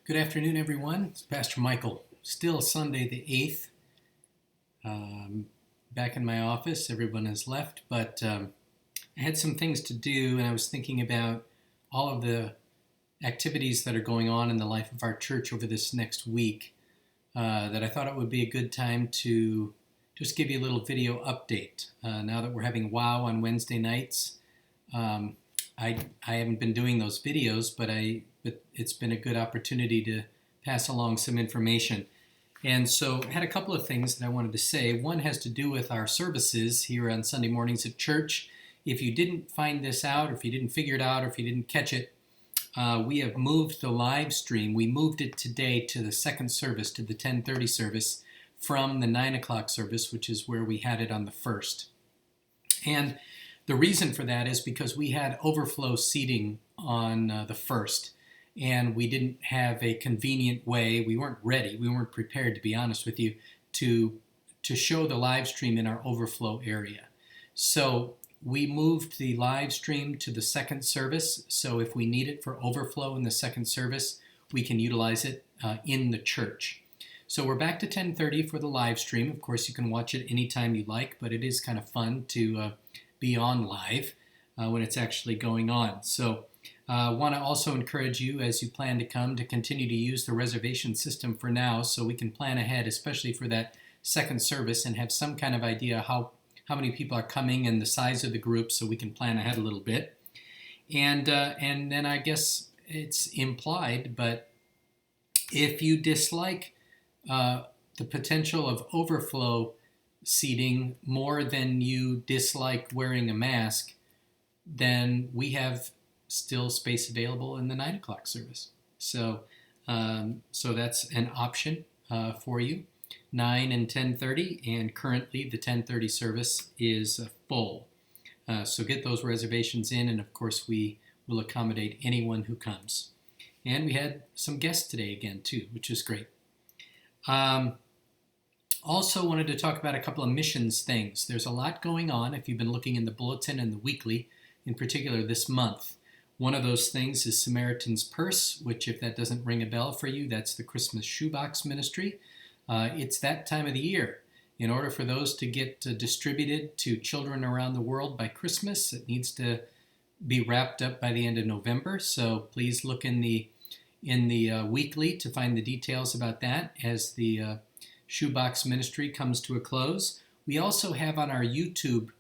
Good afternoon, everyone. It's Pastor Michael. Still Sunday the 8th. Back in my office. Everyone has left, but I had some things to do, and I was thinking about all of the activities that are going on in the life of our church over this next week, that I thought it would be a good time to just give you a little video update. Now that we're having WOW on Wednesday nights, I haven't been doing those videos, but it's been a good opportunity to pass along some information. And so I had a couple of things that I wanted to say. One has to do with our services here on Sunday mornings at church. If you didn't find this out, or if you didn't figure it out, or if you didn't catch it, we have moved the live stream. We moved it today to the second service, to the 10:30 service, from the 9 o'clock service, which is where we had it on the first. And the reason for that is because we had overflow seating on the first, and we didn't have a convenient way. We weren't ready. We weren't prepared, to be honest with you, to show the live stream in our overflow area. So we moved the live stream to the second service. So if we need it for overflow in the second service, we can utilize it in the church. So we're back to 10:30 for the live stream. Of course, you can watch it anytime you like, but it is kind of fun to be on live when it's actually going on. So I want to also encourage you, as you plan to come, to continue to use the reservation system for now, so we can plan ahead, especially for that second service, and have some kind of idea how many people are coming and the size of the group, so we can plan ahead a little bit. And then I guess it's implied, but if you dislike the potential of overflow seating more than you dislike wearing a mask, then we have still space available in the 9 o'clock service. So that's an option for you, 9 and 10:30, and currently the 10:30 service is full. So get those reservations in, and of course we will accommodate anyone who comes. And we had some guests today again too, which is great. Also wanted to talk about a couple of missions things. There's a lot going on if you've been looking in the bulletin and the weekly, in particular this month. One of those things is Samaritan's Purse, which, if that doesn't ring a bell for you, that's the Christmas shoebox ministry. It's that time of the year. In order for those to get distributed to children around the world by Christmas, it needs to be wrapped up by the end of November. So please look in the weekly to find the details about that as the shoebox ministry comes to a close. We also have on our YouTube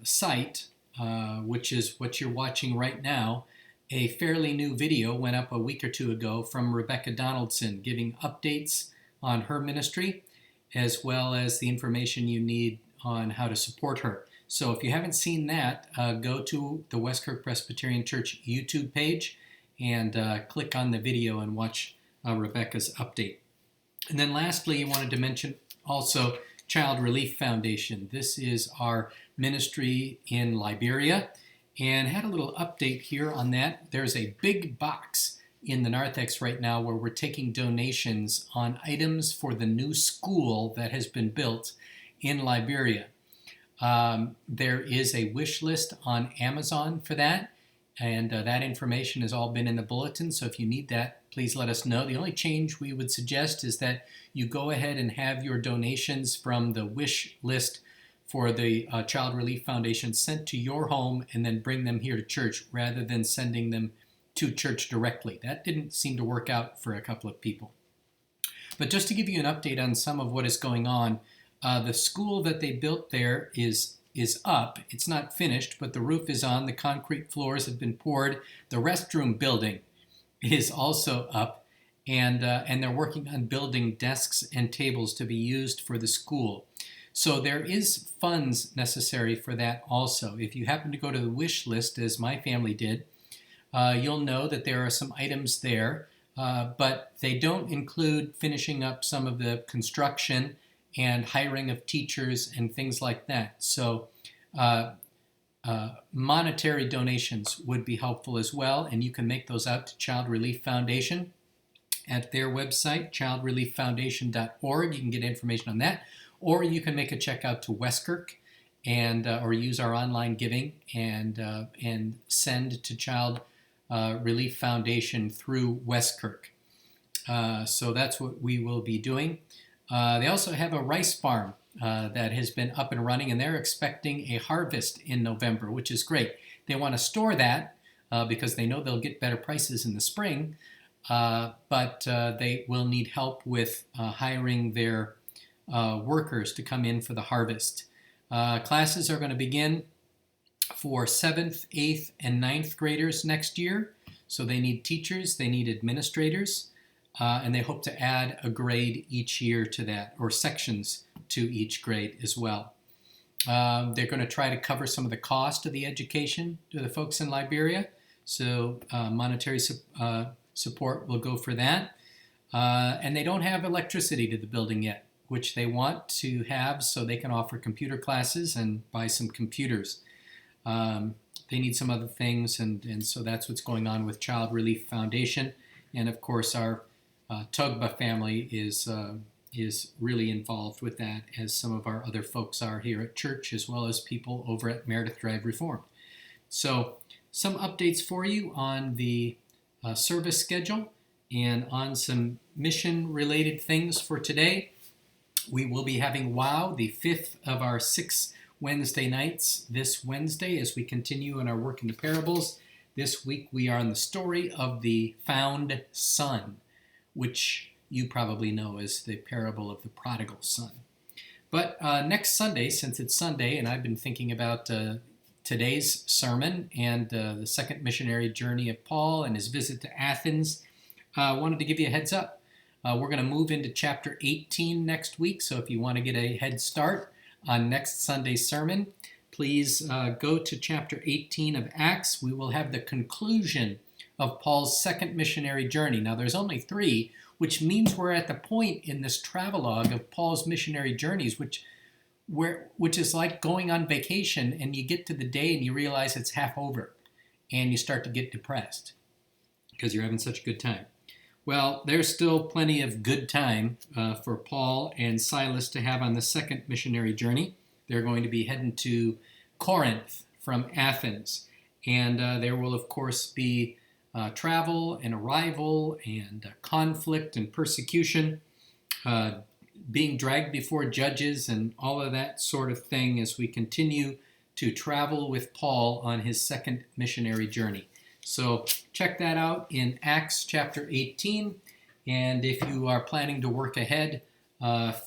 site, which is what you're watching right now, a fairly new video went up a week or two ago from Rebecca Donaldson, giving updates on her ministry, as well as the information you need on how to support her. So if you haven't seen that, go to the Westkirk Presbyterian Church YouTube page and click on the video and watch Rebecca's update. And then lastly, I wanted to mention also Child Relief Foundation. This is our ministry in Liberia, and had a little update here on that. There's a big box in the narthex right now where we're taking donations on items for the new school that has been built in Liberia. There is a wish list on Amazon for that, and that information has all been in the bulletin, so if you need that, please let us know. The only change we would suggest is that you go ahead and have your donations from the wish list for the Child Relief Foundation sent to your home and then bring them here to church rather than sending them to church directly. That didn't seem to work out for a couple of people. But just to give you an update on some of what is going on, the school that they built there is up. It's not finished, but the roof is on. The concrete floors have been poured. The restroom building is also up, and they're working on building desks and tables to be used for the school. So there is funds necessary for that also. If you happen to go to the wish list, as my family did, you'll know that there are some items there, but they don't include finishing up some of the construction and hiring of teachers and things like that. So monetary donations would be helpful as well, and you can make those out to Child Relief Foundation at their website, childrelieffoundation.org. You can get information on that, or you can make a check out to Westkirk and or use our online giving and send to Child Relief Foundation through Westkirk. So that's what we will be doing. They also have a rice farm that has been up and running, and they're expecting a harvest in November, which is great. They want to store that because they know they'll get better prices in the spring, but they will need help with hiring their workers to come in for the harvest. Classes are going to begin for 7th, 8th, and 9th graders next year. So they need teachers, they need administrators, and they hope to add a grade each year to that, or sections to each grade as well. They're going to try to cover some of the cost of the education to the folks in Liberia, so monetary support will go for that. And they don't have electricity to the building yet, which they want to have so they can offer computer classes and buy some computers. They need some other things, and so that's what's going on with Child Relief Foundation. And of course, our Tugba family is really involved with that, as some of our other folks are here at church, as well as people over at Meredith Drive Reformed. So some updates for you on the service schedule and on some mission-related things for today. We will be having WOW, the 5th of our 6 Wednesday nights this Wednesday as we continue in our work in the parables. This week we are on the story of the found son, which you probably know as the parable of the prodigal son. But next Sunday, since it's Sunday, and I've been thinking about today's sermon and the second missionary journey of Paul and his visit to Athens, I wanted to give you a heads up. We're going to move into chapter 18 next week, so if you want to get a head start on next Sunday's sermon, please go to chapter 18 of Acts. We will have the conclusion of Paul's second missionary journey. Now, there's only 3, which means we're at the point in this travelogue of Paul's missionary journeys, which is like going on vacation, and you get to the day and you realize it's half over, and you start to get depressed because you're having such a good time. Well, there's still plenty of good time for Paul and Silas to have on the second missionary journey. They're going to be heading to Corinth from Athens. And there will, of course, be travel and arrival and conflict and persecution, being dragged before judges and all of that sort of thing as we continue to travel with Paul on his second missionary journey. So check that out in Acts chapter 18. And if you are planning to work ahead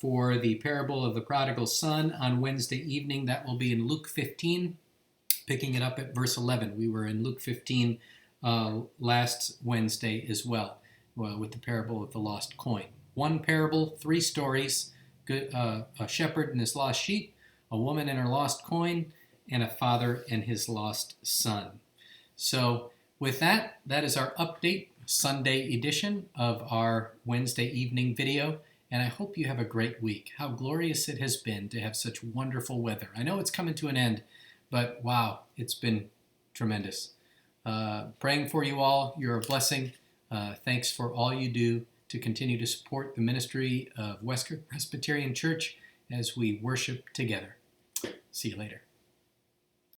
for the parable of the prodigal son on Wednesday evening, that will be in Luke 15, picking it up at verse 11. We were in Luke 15 last Wednesday as well, with the parable of the lost coin. One parable, 3 stories, a shepherd and his lost sheep, a woman and her lost coin, and a father and his lost son. So with that, that is our update Sunday edition of our Wednesday evening video, and I hope you have a great week. How glorious it has been to have such wonderful weather. I know it's coming to an end, but wow, it's been tremendous. Praying for you all. You're a blessing. Thanks for all you do to continue to support the ministry of Westkirk Presbyterian Church as we worship together. See you later.